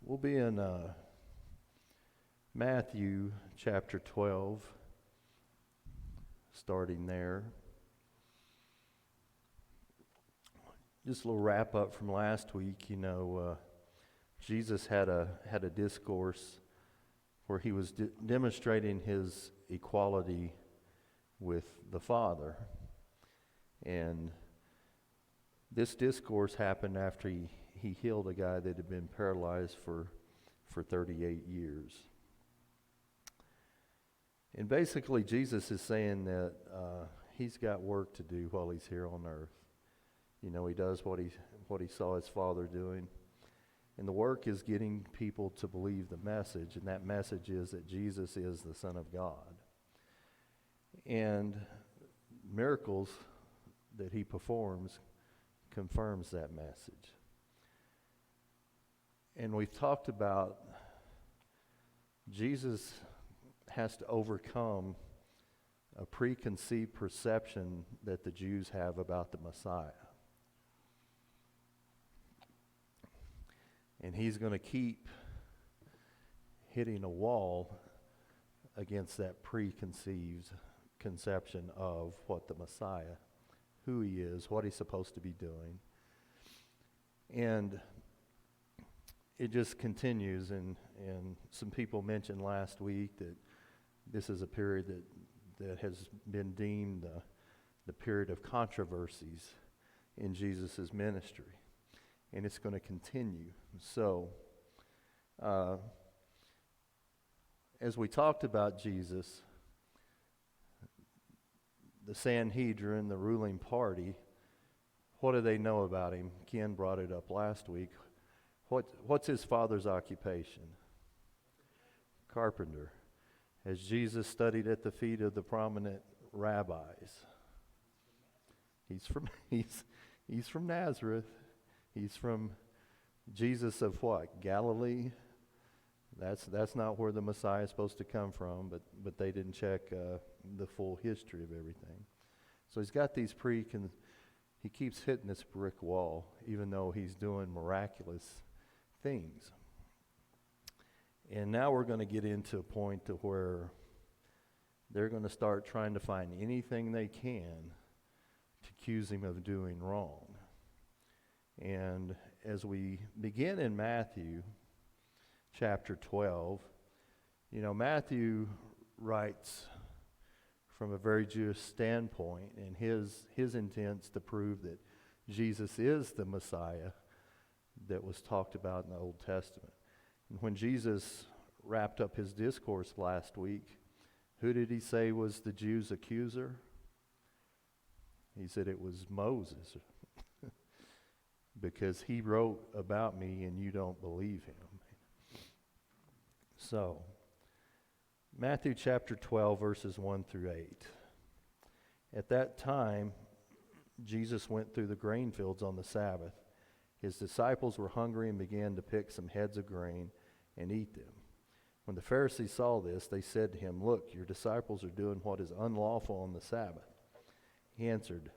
We'll be in Matthew chapter 12, starting there. Just a little wrap up from last week. Jesus had a discourse where he was demonstrating his equality with the Father. And this discourse happened after he healed a guy that had been paralyzed for 38 years. And basically, Jesus is saying that he's got work to do while he's here on earth. He does what he saw his Father doing. And the work is getting people to believe the message, and that message is that Jesus is the Son of God. And miracles that he performs confirms that message. And we've talked about Jesus has to overcome a preconceived perception that the Jews have about the Messiah. And he's going to keep hitting a wall against that preconceived conception of what the Messiah, who he is, what he's supposed to be doing. And it just continues, and some people mentioned last week that this is a period that has been deemed the period of controversies in Jesus' ministry. And it's going to continue. So, as we talked about Jesus, the Sanhedrin, the ruling party, what do they know about him? Ken brought it up last week. What's his father's occupation? Carpenter. Has Jesus studied at the feet of the prominent rabbis? He's from Nazareth. He's from Jesus of what? Galilee. That's not where the Messiah is supposed to come from, but they didn't check the full history of everything. So he's got these he keeps hitting this brick wall, even though he's doing miraculous things. And now we're going to get into a point to where they're going to start trying to find anything they can to accuse him of doing wrong. And as we begin in Matthew chapter 12, Matthew writes from a very Jewish standpoint, and his intent's to prove that Jesus is the Messiah that was talked about in the Old Testament. And when Jesus wrapped up his discourse last week, who did he say was the Jews' accuser? He said it was Moses, because he wrote about me and you don't believe him. So, Matthew chapter 12, verses 1 through 8. At that time, Jesus went through the grain fields on the Sabbath. His disciples were hungry and began to pick some heads of grain and eat them. When the Pharisees saw this, they said to him, "Look, your disciples are doing what is unlawful on the Sabbath." He answered,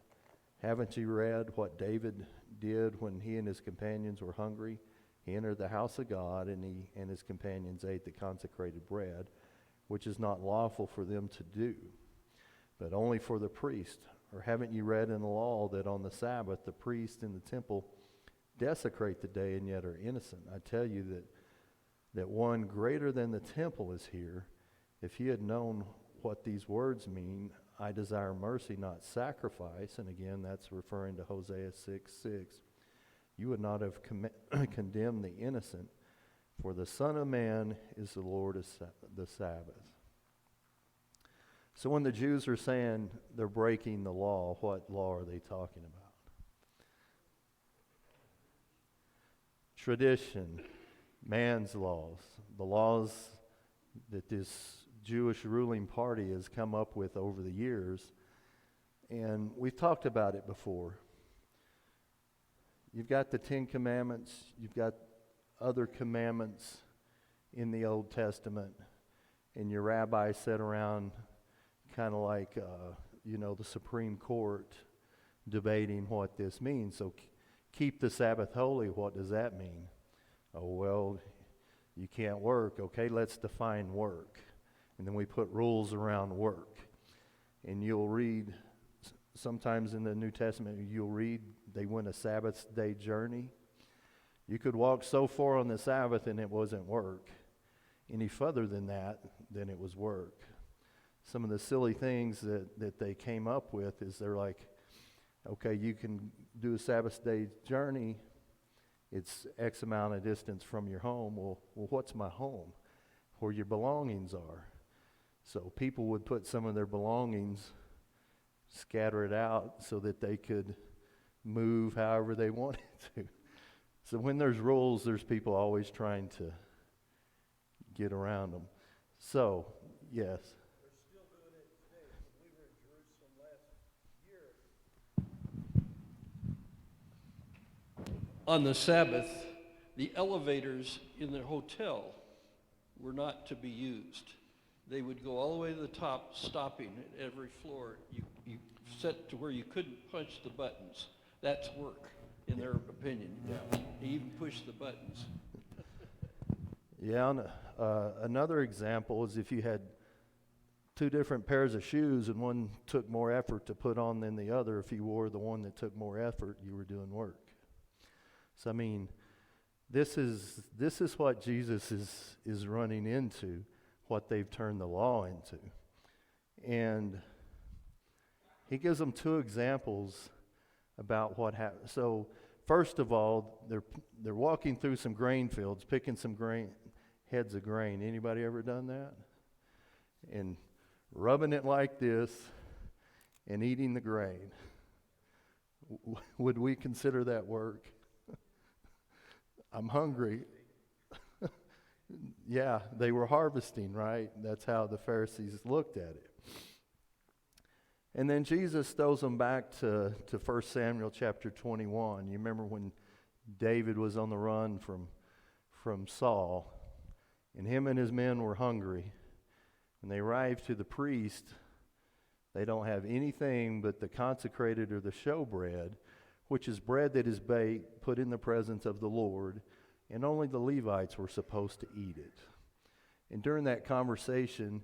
"Haven't you read what David did when he and his companions were hungry? He entered the house of God, and he and his companions ate the consecrated bread, which is not lawful for them to do, but only for the priest. Or haven't you read in the law that on the Sabbath the priest in the temple desecrate the day and yet are innocent? I tell you that one greater than the temple is here. If he had known what these words mean, I desire mercy, not sacrifice," and again that's referring to Hosea 6:6, "you would not have condemned the innocent, for the Son of Man is the Lord of the Sabbath." So when the Jews are saying they're breaking the law, what law are they talking about? Tradition, man's laws, the laws that this Jewish ruling party has come up with over the years. And we've talked about it before. You've got the Ten Commandments, you've got other commandments in the Old Testament, and your rabbi sat around kind of like, the Supreme Court debating what this means. So keep the Sabbath holy, what does that mean? Oh, well, You can't work. Okay, let's define work. And then we put rules around work. And you'll read, sometimes in the New Testament, you'll read they went a Sabbath day journey. You could walk so far on the Sabbath and it wasn't work. Any further than that, then it was work. Some of the silly things that they came up with is they're like, okay, you can do a Sabbath day journey. It's X amount of distance from your home. Well, what's my home? Where your belongings are. So people would put some of their belongings, scatter it out so that they could move however they wanted to. So when there's rules, there's people always trying to get around them. So, yes. They're still doing it today. We were in Jerusalem last year. On the Sabbath, the elevators in the hotel were not to be used. They would go all the way to the top, stopping at every floor. You set to where you couldn't punch the buttons. That's work, in their opinion. Yeah. You even push the buttons. Yeah, another example is if you had two different pairs of shoes and one took more effort to put on than the other, if you wore the one that took more effort, you were doing work. So I mean, this is what Jesus is running into, what they've turned the law into. And he gives them two examples about what happened. So first of all, they're walking through some grain fields, picking some heads of grain. Anybody ever done that? And rubbing it like this and eating the grain. Would we consider that work? I'm hungry. Yeah, they were harvesting, right? That's how the Pharisees looked at it. And then Jesus throws them back to 1 Samuel chapter 21. You remember when David was on the run from Saul, and him and his men were hungry. When they arrive to the priest, they don't have anything but the consecrated or the showbread, which is bread that is baked, put in the presence of the Lord, and only the Levites were supposed to eat it. And during that conversation,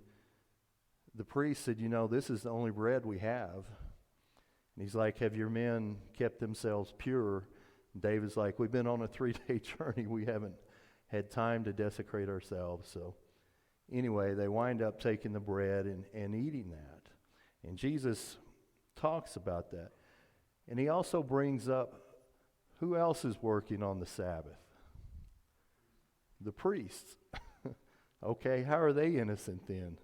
the priest said, this is the only bread we have. And he's like, have your men kept themselves pure? And David's like, we've been on a 3-day journey. We haven't had time to desecrate ourselves. So anyway, they wind up taking the bread and eating that. And Jesus talks about that. And he also brings up, who else is working on the Sabbath? The priests. Okay, how are they innocent then?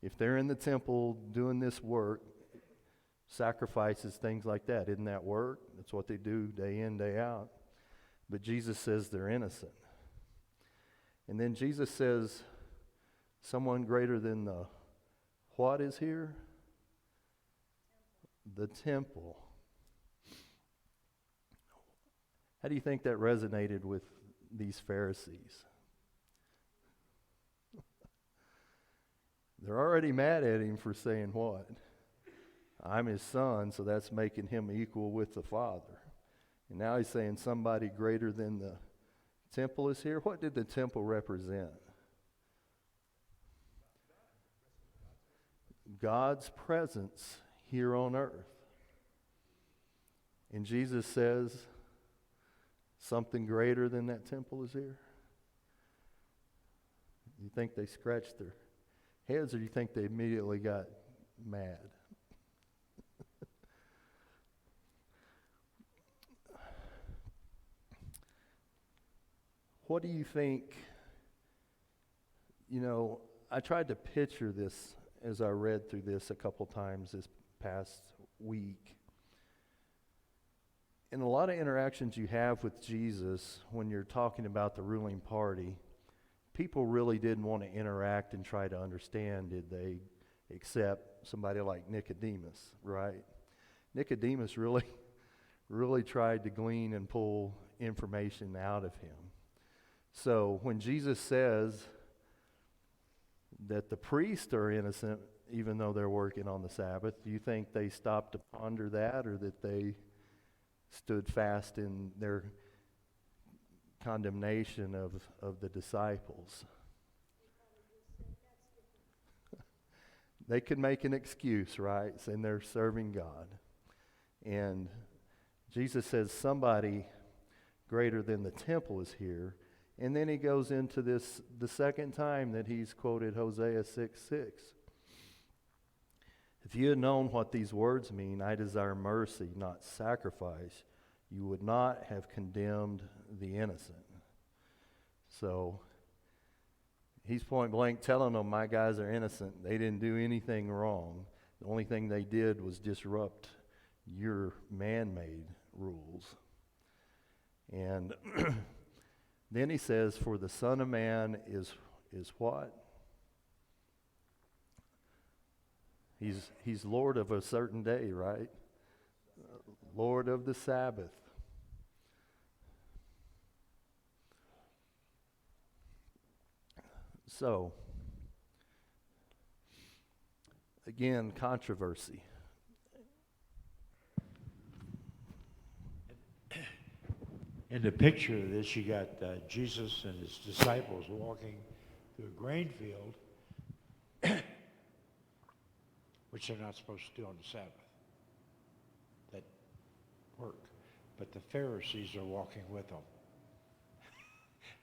If they're in the temple doing this work, sacrifices, things like that, isn't that work? That's what they do day in, day out. But Jesus says they're innocent. And then Jesus says, someone greater than the what is here? The temple. How do you think that resonated with these Pharisees? They're already mad at him for saying what? I'm his son, so that's making him equal with the Father. And now he's saying somebody greater than the temple is here. What did the temple represent? God's presence here on earth. And Jesus says something greater than that temple is here. You think they scratched their heads, or do you think they immediately got mad? What do you think? I tried to picture this as I read through this a couple times this past week. In a lot of interactions you have with Jesus when you're talking about the ruling party, people really didn't want to interact and try to understand, did they? Except somebody like Nicodemus, right? Nicodemus really tried to glean and pull information out of him. So when Jesus says that the priests are innocent even though they're working on the Sabbath, do you think they stopped to ponder that, or that they stood fast in their condemnation of the disciples. They could make an excuse, right? Saying they're serving God. And Jesus says somebody greater than the temple is here. And then he goes into this, the second time that he's quoted Hosea 6:6. If you had known what these words mean, I desire mercy, not sacrifice, you would not have condemned the innocent. So he's point blank telling them, my guys are innocent. They didn't do anything wrong. The only thing they did was disrupt your man-made rules. And then he says, for the Son of Man is what? He's Lord of a certain day, right? Lord of the Sabbath. So, again, controversy. In the picture of this, you got Jesus and his disciples walking through a grain field, which they're not supposed to do on the Sabbath. That work. But the Pharisees are walking with them.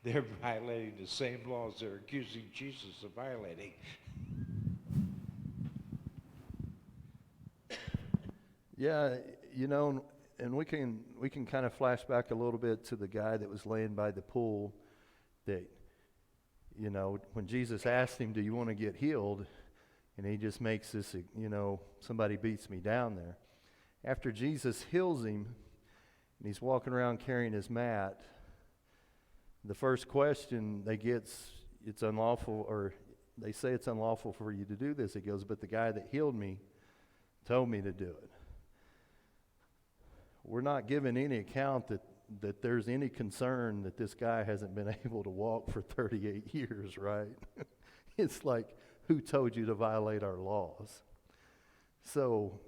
They're violating the same laws they're accusing Jesus of violating. Yeah, you know, and we can kind of flash back a little bit to the guy that was laying by the pool that, you know, when Jesus asked him, do you want to get healed? And he just makes this, you know, somebody beats me down there. After Jesus heals him, and he's walking around carrying his mat, the first question they get, it's unlawful, or they say it's unlawful for you to do this. He goes, but the guy that healed me told me to do it. We're not given any account that there's any concern that this guy hasn't been able to walk for 38 years, right? It's like, who told you to violate our laws? So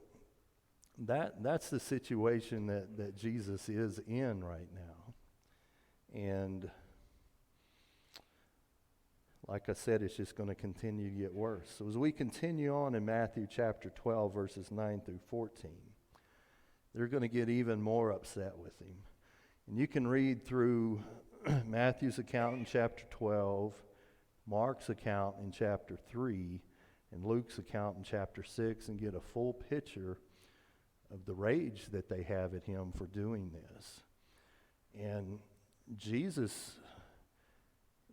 that's the situation that Jesus is in right now. And like I said, it's just going to continue to get worse. So as we continue on in Matthew chapter 12, verses 9 through 14, they're going to get even more upset with him. And you can read through Matthew's account in chapter 12, Mark's account in chapter 3, and Luke's account in chapter 6, and get a full picture of the rage that they have at him for doing this. And Jesus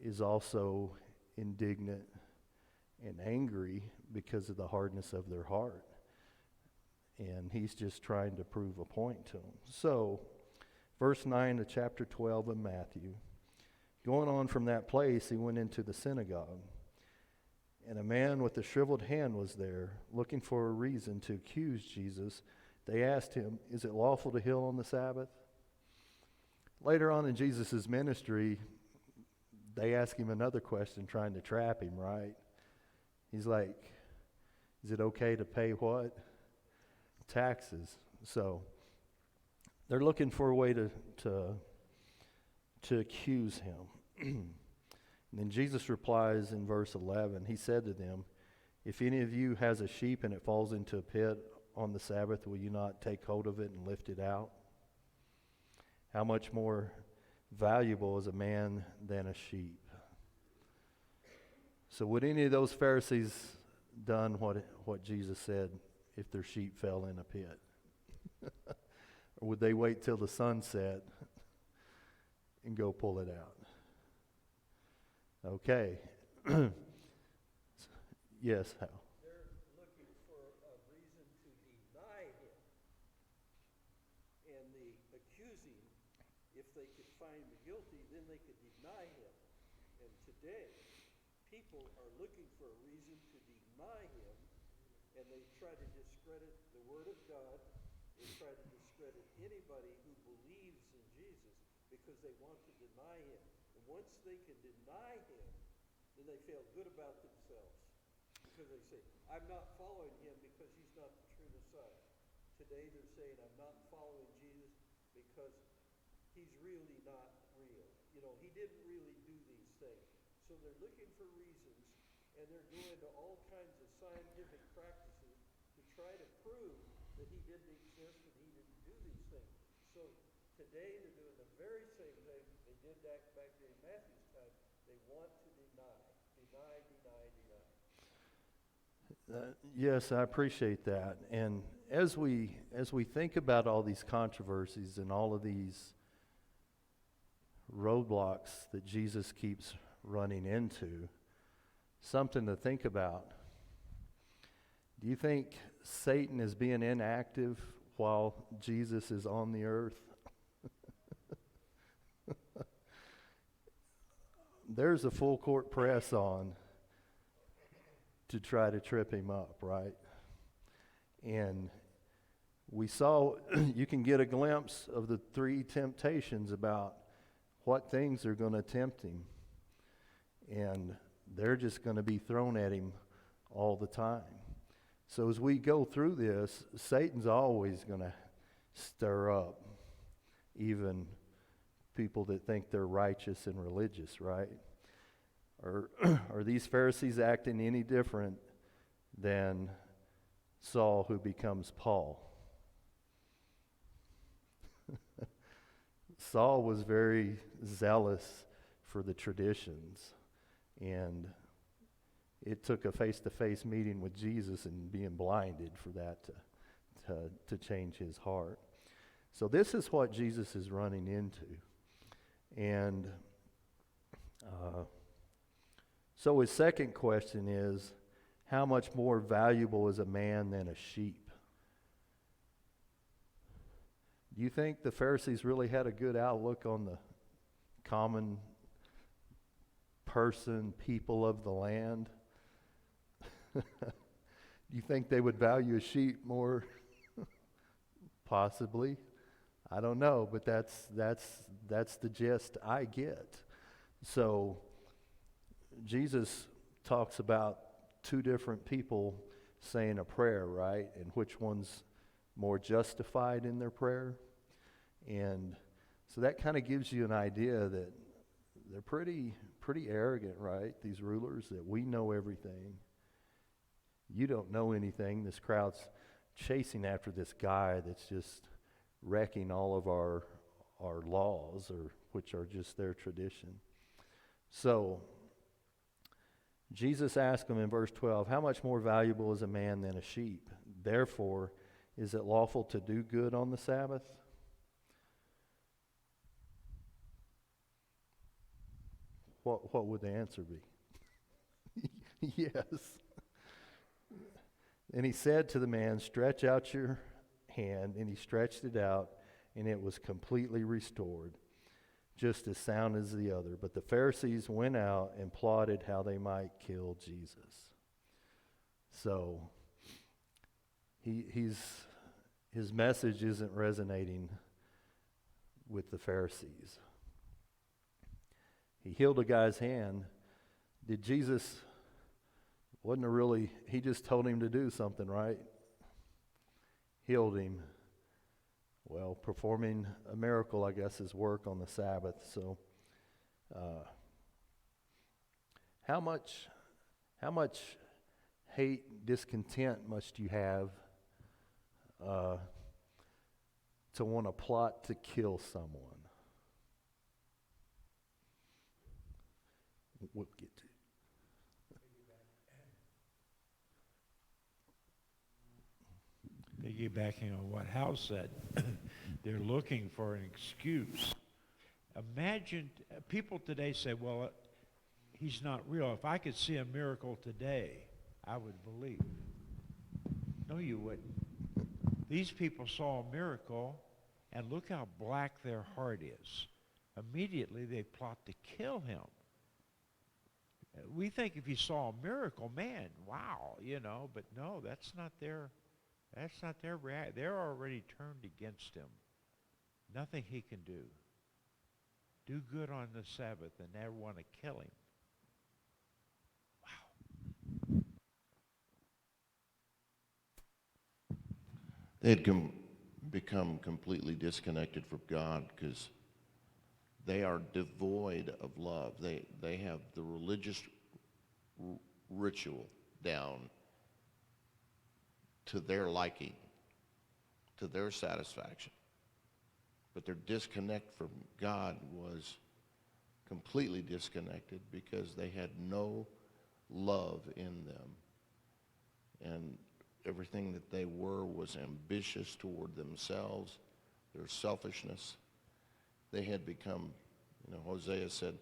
is also indignant and angry because of the hardness of their heart. And he's just trying to prove a point to them. So, verse 9 of chapter 12 of Matthew. Going on from that place, he went into the synagogue. And a man with a shriveled hand was there, looking for a reason to accuse Jesus. They asked him, is it lawful to heal on the Sabbath? Later on in Jesus' ministry, they ask him another question, trying to trap him, right? He's like, is it okay to pay what? Taxes. So they're looking for a way to accuse him. And then Jesus replies in verse 11. He said to them, if any of you has a sheep and it falls into a pit on the Sabbath, will you not take hold of it and lift it out? How much more valuable is a man than a sheep? So would any of those Pharisees done what Jesus said if their sheep fell in a pit? Or would they wait till the sun set and go pull it out? Okay. Yes, Hal. They're looking for a reason to deny him. And the accusing, if they could find him guilty, then they could deny him. And today, people are looking for a reason to deny him, and they try to discredit the Word of God. They try to discredit anybody who believes in Jesus because they want to deny him. And once they can deny him, then they feel good about themselves. Because they say, I'm not following him because he's not the true Messiah. Today they're saying, I'm not following Jesus because he's really not real. he didn't really do these things. So they're looking for reasons, and they're going to all kinds of scientific practices to try to prove that he didn't exist and he didn't do these things. So today they're doing the very same thing they did back during Matthew's time. They want to deny. Yes, I appreciate that. And as we think about all these controversies and all of these roadblocks that Jesus keeps running into, something to think about. Do you think Satan is being inactive while Jesus is on the earth? There's a full court press on to try to trip him up, right? And we saw, you can get a glimpse of the 3 temptations about what things are going to tempt him. And they're just going to be thrown at him all the time. So as we go through this, Satan's always going to stir up even people that think they're righteous and religious, right? Are these Pharisees acting any different than Saul, who becomes Paul? Saul was very zealous for the traditions, and it took a face-to-face meeting with Jesus and being blinded for that to change his heart. So this is what Jesus is running into. And so his second question is, how much more valuable is a man than a sheep? Do you think the Pharisees really had a good outlook on the common person, people of the land? Do you think they would value a sheep more? Possibly. I don't know, but that's the gist I get. So Jesus talks about 2 different people saying a prayer, right? And which one's more justified in their prayer? And so that kind of gives you an idea that they're pretty arrogant, right? These rulers, that we know everything. You don't know anything. This crowd's chasing after this guy that's just wrecking all of our laws, or which are just their tradition. So Jesus asked him in verse 12, how much more valuable is a man than a sheep? Therefore, is it lawful to do good on the Sabbath? What would the answer be? Yes. And he said to the man, stretch out your hand. And he stretched it out, and it was completely restored, just as sound as the other. But the Pharisees went out and plotted how they might kill Jesus. So his message isn't resonating with the Pharisees. He healed a guy's hand. Did Jesus, he just told him to do something, right? Healed him. Well, performing a miracle, I guess, is work on the Sabbath. So, how much hate, discontent must you have to want to plot to kill someone? We'll get to. Piggybacking on what Hal said, they're looking for an excuse. Imagine, people today say, well, he's not real. If I could see a miracle today, I would believe. No, you wouldn't. These people saw a miracle, and look how black their heart is. Immediately they plot to kill him. We think if you saw a miracle, man, wow, but no, that's not their reaction. They're already turned against him. Nothing he can do. Do good on the Sabbath, and they want to kill him. Wow. They had become completely disconnected from God because they are devoid of love. They have the religious ritual down to their liking, to their satisfaction. But their disconnect from God was completely disconnected because they had no love in them. And everything that they were was ambitious toward themselves, their selfishness. They had become, Hosea said,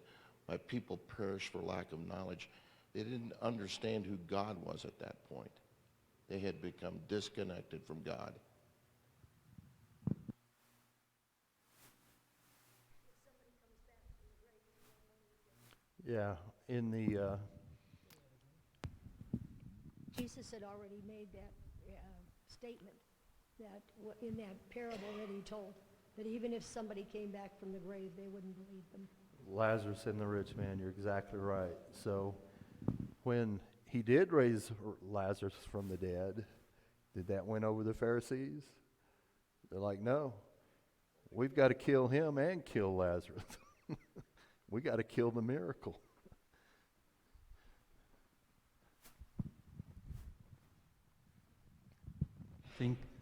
my people perish for lack of knowledge. They didn't understand who God was at that point. They had become disconnected from God. Yeah, in the, Jesus had already made that statement that in that parable that he told, that even if somebody came back from the grave, they wouldn't believe them. Lazarus and the rich man, you're exactly right. So when he did raise Lazarus from the dead, did that win over the Pharisees? They're like, no, we've got to kill him and kill Lazarus. We got to kill the miracle.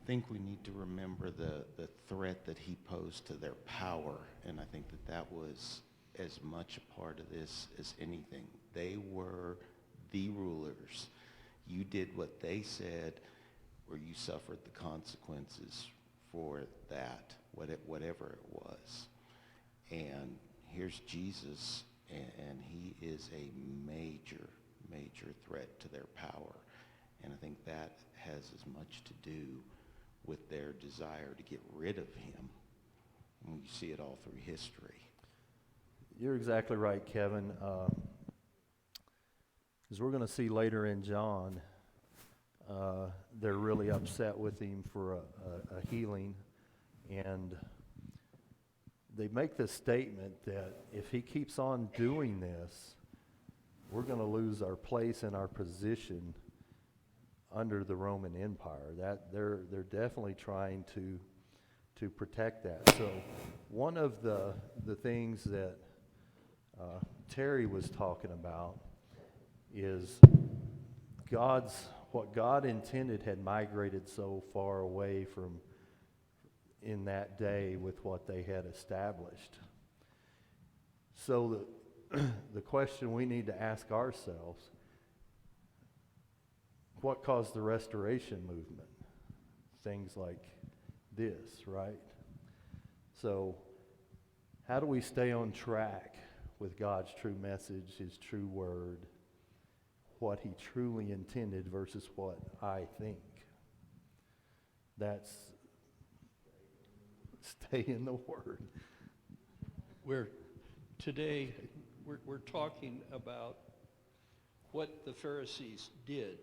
think we need to remember the threat that he posed to their power, and I think that was as much a part of this as anything. They were the rulers. You did what they said, or you suffered the consequences for that, whatever it was. And here's Jesus, and he is a major, major threat to their power. And I think that has as much to do with their desire to get rid of him. And we see it all through history. You're exactly right, Kevin. As we're going to see later in John, they're really upset with him for a healing. And they make the statement that if he keeps on doing this, we're going to lose our place and our position under the Roman Empire. That they're definitely trying to protect that. So one of the things that Terry was talking about is what God intended had migrated so far away from in that day with what they had established. So the question we need to ask ourselves, what caused the Restoration movement? Things like this, right? So how do we stay on track with God's true message, his true word, what he truly intended versus what I think? That's stay in the word. Today we're talking about what the Pharisees did.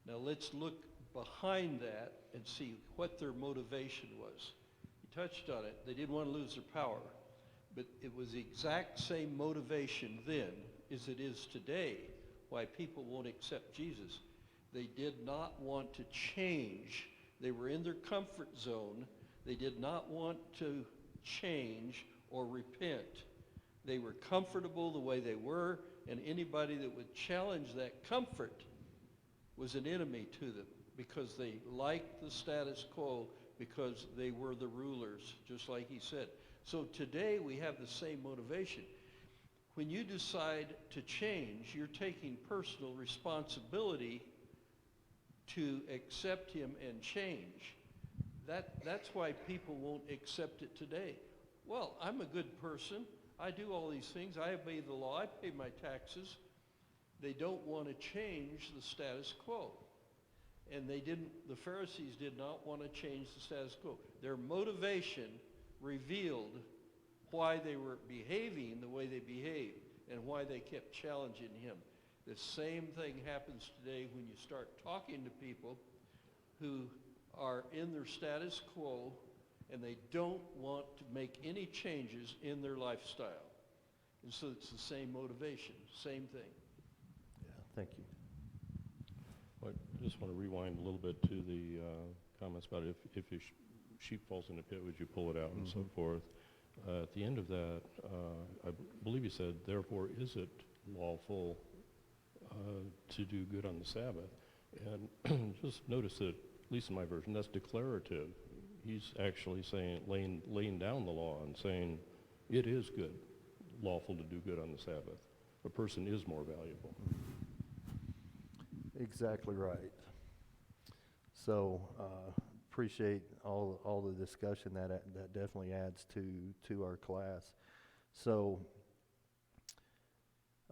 Now let's look behind that and see what their motivation was. You touched on it. They didn't want to lose their power, but it was the exact same motivation then as it is today why people won't accept Jesus. They did not want to change. They were in their comfort zone. They did not want to change or repent. They were comfortable the way they were, and anybody that would challenge that comfort was an enemy to them because they liked the status quo because they were the rulers, just like he said. So today we have the same motivation. When you decide to change, you're taking personal responsibility to accept him and change. That's why people won't accept it today. Well, I'm a good person. I do all these things. I obey the law. I pay my taxes. They don't want to change the status quo. And the Pharisees did not want to change the status quo. Their motivation revealed why they were behaving the way they behaved and why they kept challenging him. The same thing happens today when you start talking to people who are in their status quo and they don't want to make any changes in their lifestyle. And so it's the same motivation, same thing. Yeah, thank you. I just want to rewind a little bit to the comments about if your sheep falls in a pit, would you pull it out and so forth. At the end of that, I believe he said, therefore is it lawful to do good on the Sabbath? And just notice that, at least in my version, that's declarative. He's actually saying, laying down the law and saying, it is good, lawful to do good on the Sabbath. A person is more valuable. Exactly right. So appreciate all the discussion that definitely adds to our class. So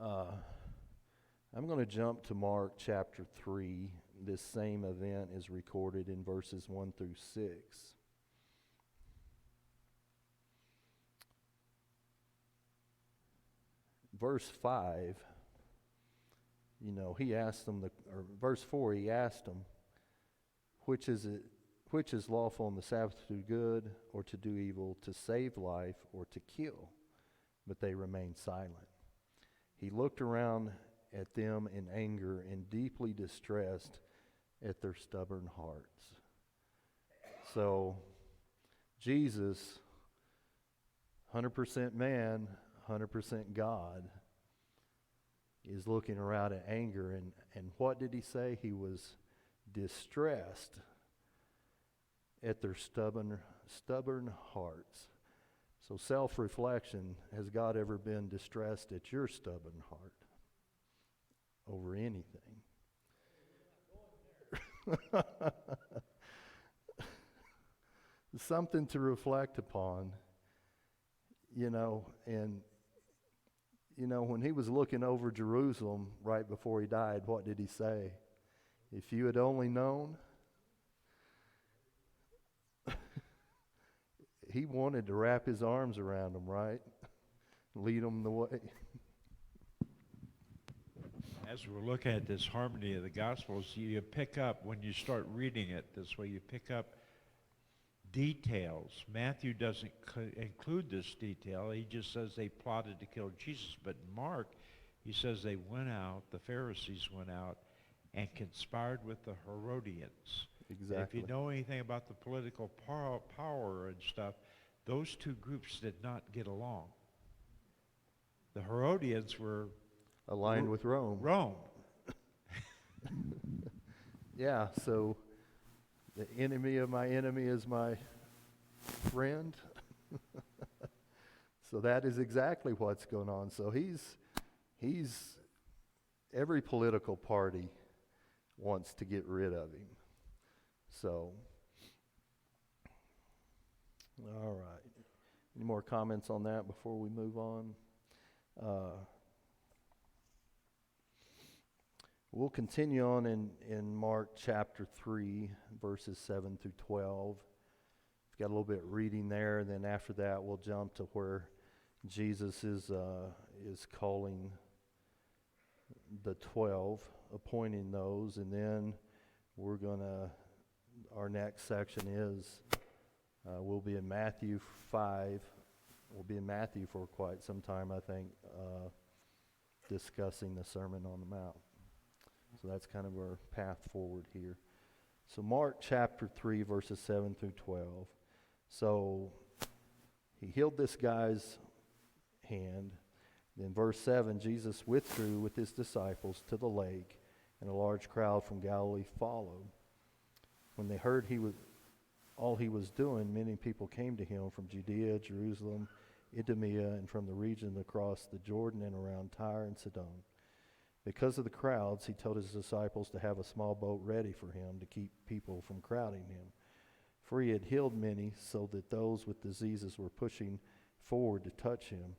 I'm going to jump to Mark chapter 3. This same event is recorded in verses 1 through 6. Verse 5, he asked them, or verse 4, he asked them, which is lawful on the Sabbath to do good or to do evil, to save life or to kill? But they remained silent. He looked around at them in anger and deeply distressed at their stubborn hearts. So Jesus, 100% man, 100% God, is looking around in anger. And what did he say? He was distressed at their stubborn hearts. So self-reflection, has God ever been distressed at your stubborn heart over anything? Something to reflect upon, and when he was looking over Jerusalem right before he died, what did he say? If you had only known. He wanted to wrap his arms around them, right? Lead them the way. As we're looking at this harmony of the Gospels, you pick up, when you start reading it this way, you pick up details. Matthew doesn't include this detail. He just says they plotted to kill Jesus. But in Mark, he says they went out, the Pharisees went out, and conspired with the Herodians. Exactly. If you know anything about the political power and stuff, those two groups did not get along. The Herodians were Aligned with Rome. Yeah, so the enemy of my enemy is my friend. So that is exactly what's going on. So he's every political party wants to get rid of him. So, all right. Any more comments on that before we move on? We'll continue on in Mark chapter 3, verses 7 through 12. We've got a little bit reading there, and then after that we'll jump to where Jesus is calling the 12, appointing those, and then our next section is, we'll be in Matthew 5. We'll be in Matthew for quite some time, I think, discussing the Sermon on the Mount. So that's kind of our path forward here. So Mark chapter 3, verses 7 through 12. So he healed this guy's hand. Then verse 7, Jesus withdrew with his disciples to the lake, and a large crowd from Galilee followed. When they heard all he was doing, many people came to him from Judea, Jerusalem, Idumea, and from the region across the Jordan and around Tyre and Sidon. Because of the crowds, he told his disciples to have a small boat ready for him to keep people from crowding him. For he had healed many, so that those with diseases were pushing forward to touch him.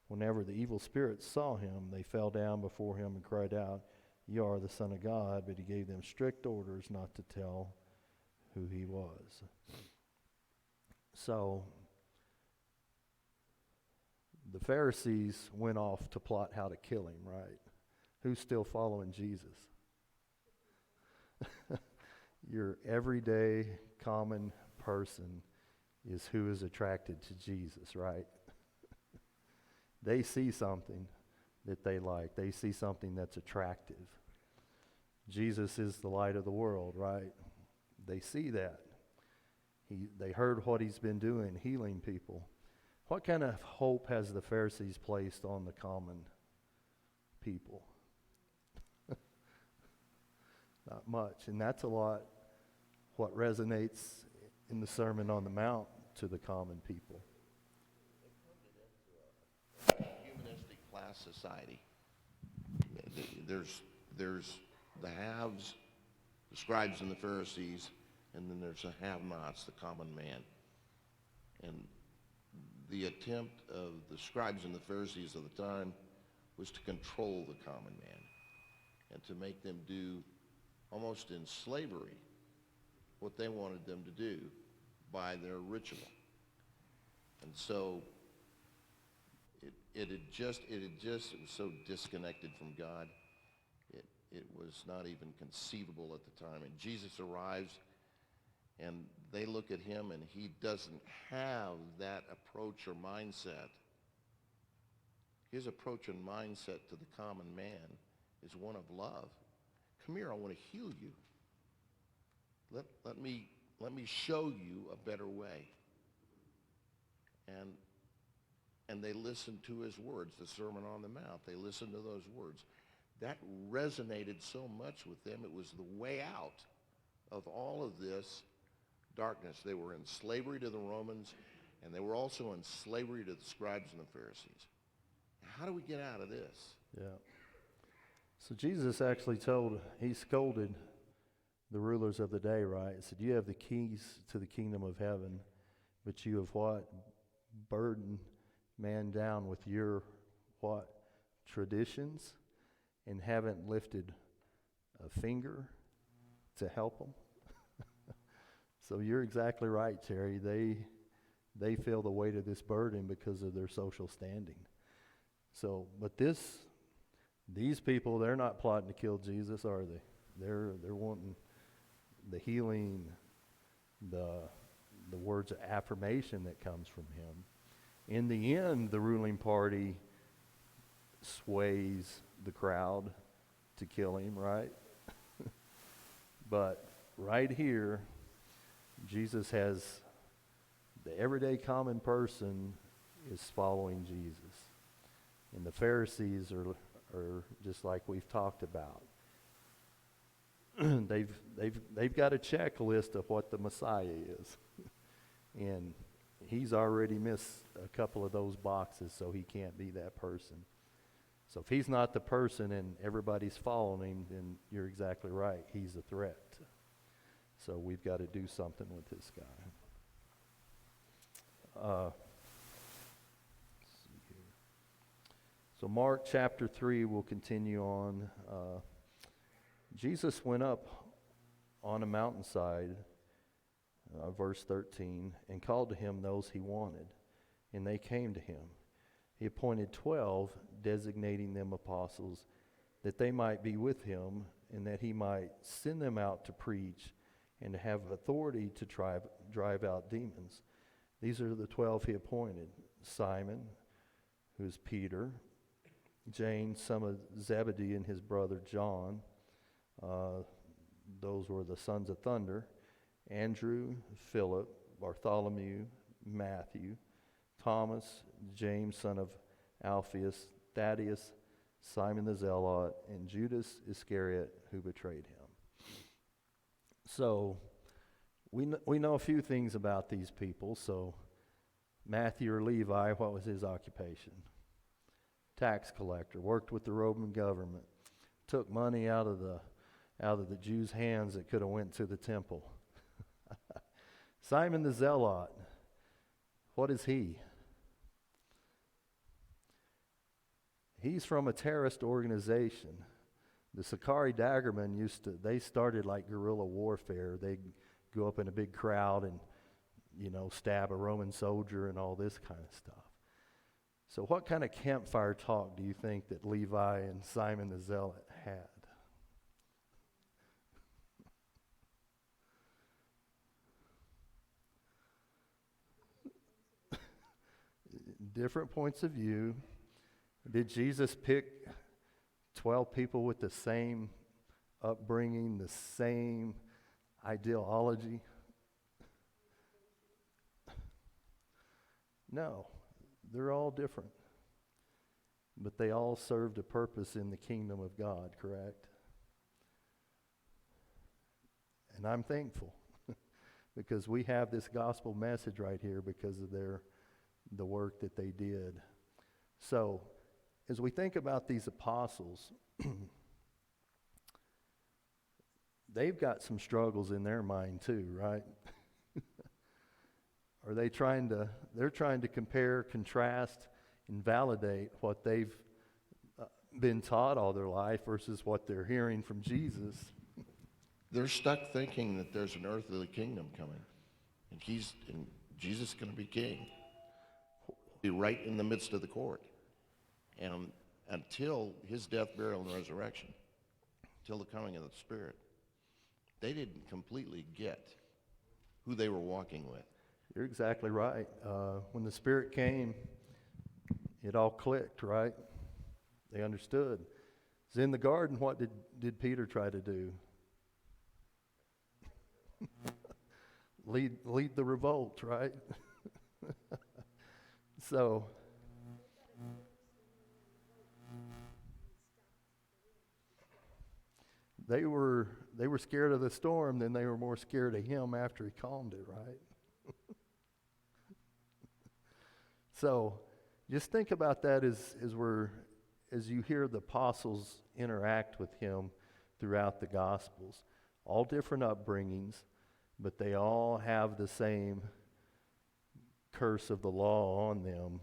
Whenever the evil spirits saw him, they fell down before him and cried out, "You are the Son of God," but he gave them strict orders not to tell who he was. So the Pharisees went off to plot how to kill him, right? Who's still following Jesus? Your everyday common person is who is attracted to Jesus, right? They see something that they like. They see something that's attractive. Jesus is the light of the world, right? They see that. They heard what he's been doing, healing people. What kind of hope has the Pharisees placed on the common people? Not much. And that's a lot what resonates in the Sermon on the Mount to the common people. Humanistic class society. There's the haves, the scribes and the Pharisees, and then there's the have-nots, the common man. And the attempt of the scribes and the Pharisees of the time was to control the common man and to make them do, almost in slavery, what they wanted them to do by their ritual. And so it was so disconnected from God. It was not even conceivable at the time. And Jesus arrives, and they look at him, and he doesn't have that approach or mindset. His approach and mindset to the common man is one of love. Come here, I want to heal you. Let me show you a better way. And they listened to his words, the Sermon on the Mount. They listened to those words. That resonated so much with them. It was the way out of all of this darkness. They were in slavery to the Romans, and they were also in slavery to the scribes and the Pharisees. How do we get out of this? Yeah. So Jesus actually he scolded the rulers of the day, right? He said, you have the keys to the kingdom of heaven, but you have what? Burdened man down with your what? Traditions, and haven't lifted a finger to help them. So you're exactly right, Terry. They feel the weight of this burden because of their social standing. So, but these people, they're not plotting to kill Jesus, are they? They're wanting the healing, the words of affirmation that comes from him. In the end, the ruling party sways the crowd to kill him, right? But right here, Jesus has the everyday common person is following Jesus. And the Pharisees are just like we've talked about. They've got a checklist of what the Messiah is. And he's already missed a couple of those boxes, so he can't be that person. So if he's not the person and everybody's following him, then you're exactly right. He's a threat. So we've got to do something with this guy. Let's see here. So Mark chapter 3, we'll continue on. Jesus went up on a mountainside, verse 13, and called to him those he wanted, and they came to him. He appointed 12, designating them apostles, that they might be with him, and that he might send them out to preach and to have authority to drive out demons. These are the 12 he appointed: Simon, who is Peter, James, son of Zebedee, and his brother John. Those were the sons of thunder: Andrew, Philip, Bartholomew, Matthew, Thomas, James, son of Alphaeus, Thaddeus, Simon the Zealot, and Judas Iscariot, who betrayed him. So we know a few things about these people. So Matthew, or Levi, what was his occupation? Tax collector, worked with the Roman government, took money out of the Jews' hands that could have went to the temple. Simon the Zealot, what is he? He's from a terrorist organization. The Sicarii Daggermen they started like guerrilla warfare. They'd go up in a big crowd and, stab a Roman soldier and all this kind of stuff. So what kind of campfire talk do you think that Levi and Simon the Zealot had? Different points of view. Did Jesus pick 12 people with the same upbringing, the same ideology? No. They're all different. But they all served a purpose in the kingdom of God, correct? And I'm thankful because we have this gospel message right here because of the work that they did. So, as we think about these apostles, they've got some struggles in their mind too, right? They're trying to compare, contrast, and validate what they've been taught all their life versus what they're hearing from Jesus. They're stuck thinking that there's an earthly kingdom coming, and Jesus is going to be king, be right in the midst of the court, and until his death, burial, and resurrection, till the coming of the Spirit, they didn't completely get who they were walking with. You're exactly right. When the Spirit came, it all clicked, right? They understood. It's in the garden. What did Peter try to do? lead the revolt, right? So they were scared of the storm, then they were more scared of him after he calmed it, right? So just think about that as you hear the apostles interact with him throughout the Gospels. All different upbringings, but they all have the same curse of the law on them,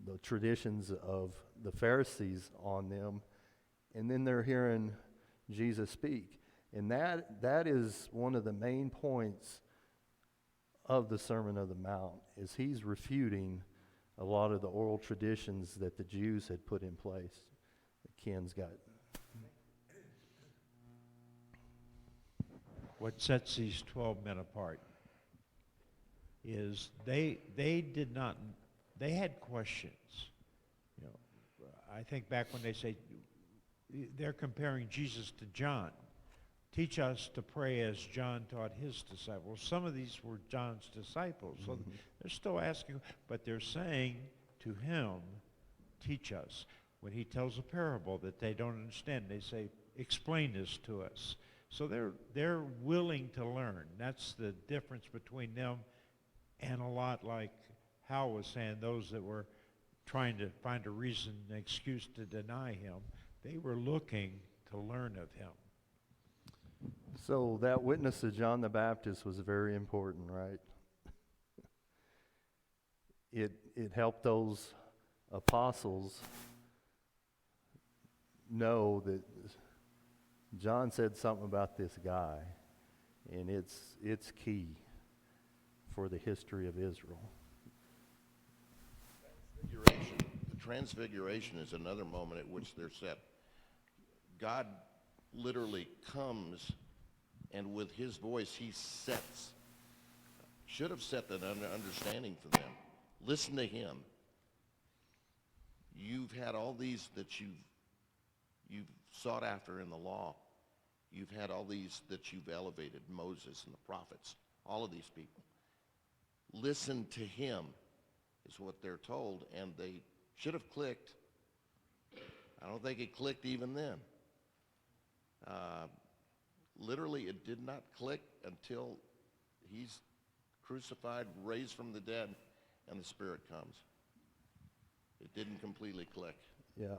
the traditions of the Pharisees on them, and then they're hearing Jesus speak. And that is one of the main points of the Sermon on the Mount, is he's refuting a lot of the oral traditions that the Jews had put in place. Ken's got. What sets these 12 men apart is they had questions. You know, I think back when they say, they're comparing Jesus to John. Teach us to pray as John taught his disciples. Some of these were John's disciples, so they're still asking, but they're saying to him, teach us. When he tells a parable that they don't understand, they say, explain this to us. So they're willing to learn. That's the difference between them and a lot like Hal was saying, those that were trying to find a reason, an excuse to deny him. They were looking to learn of him. So that witness of John the Baptist was very important, right? It helped those apostles know that John said something about this guy, and it's key for the history of Israel. The transfiguration is another moment at which they're set. God literally comes, and with his voice he should have set that understanding for them. Listen to him. You've had all these that you've sought after in the law. You've had all these that you've elevated, Moses and the prophets, all of these people. Listen to him is what they're told, and they should have clicked. I don't think it clicked even then. Literally, it did not click until he's crucified, raised from the dead, and the Spirit comes. It didn't completely click. Yeah.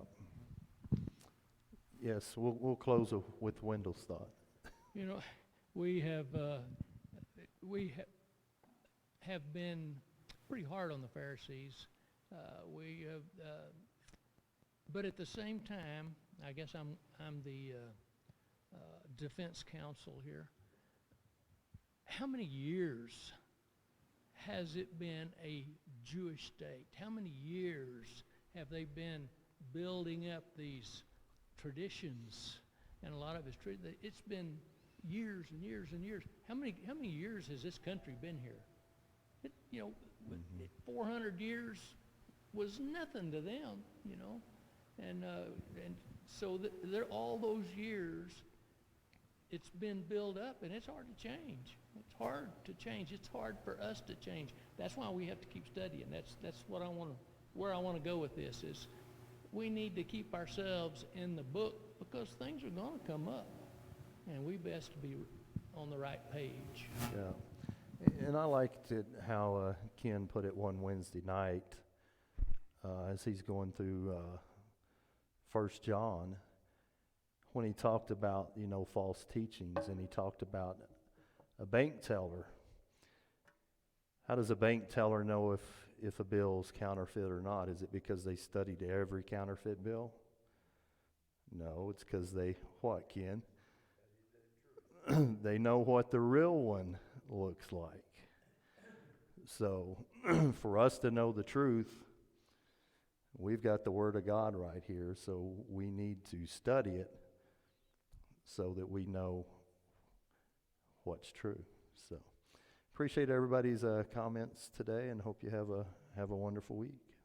Yes, we'll close with Wendell's thought. You know, we have been pretty hard on the Pharisees. But at the same time, I guess I'm the defense counsel here. How many years has it been a Jewish state? How many years have they been building up these traditions? And a lot of it's been years and years and years. How many years has this country been here? 400 years was nothing to them, and so they're all those years. it's been built up, and it's hard to change. It's hard to change. It's hard for us to change. That's why we have to keep studying. That's what I want to, where I want to go with this is, we need to keep ourselves in the book because things are going to come up, and we best be on the right page. Yeah. And I liked it how Ken put it one Wednesday night as he's going through 1 John, when he talked about, false teachings, and he talked about a bank teller. How does a bank teller know if a bill's counterfeit or not? Is it because they studied every counterfeit bill? No, it's because they, what, Ken? They know what the real one looks like. So, for us to know the truth, we've got the Word of God right here, so we need to study it so that we know what's true. So, appreciate everybody's comments today, and hope you have a wonderful week.